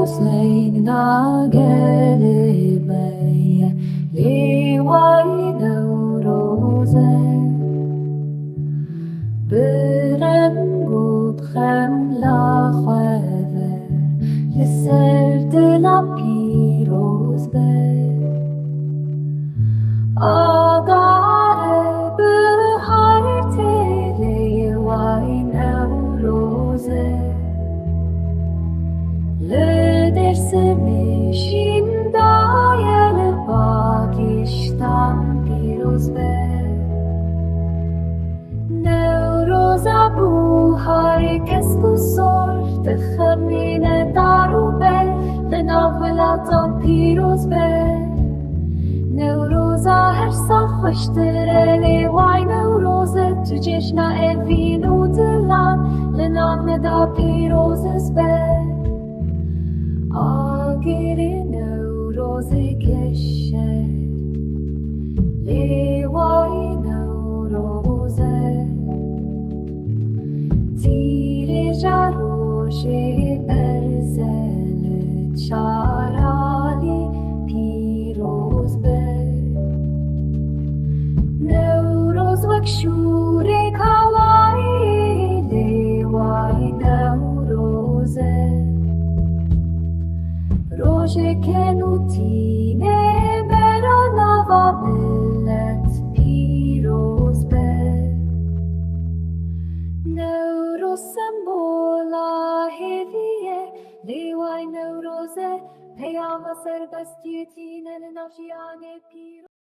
Slingna gelibay liway nowrose Berengut chem la chweve Lisser de la piros be Agare beharte liway nowrose Le dersimişin dayalı Pakistan piroz be Nevroza bu herkes bu sor Tıxırmine daru be Tınavelatan piroz be Nevroza her sal خوشتر لیوای نوروزه تو جشن evin udılan Lenam da pirozes be Agiri nevroze keşer Levay nevroze Tire jaroşe erzeli Çarali piroz be Nevroz vakşure kavai Levay nevroze Roje kenutine beranava millet piroz be Nevroz sembola hediye Levay nevroze Peyama serbestiyetine nafşiyane piroz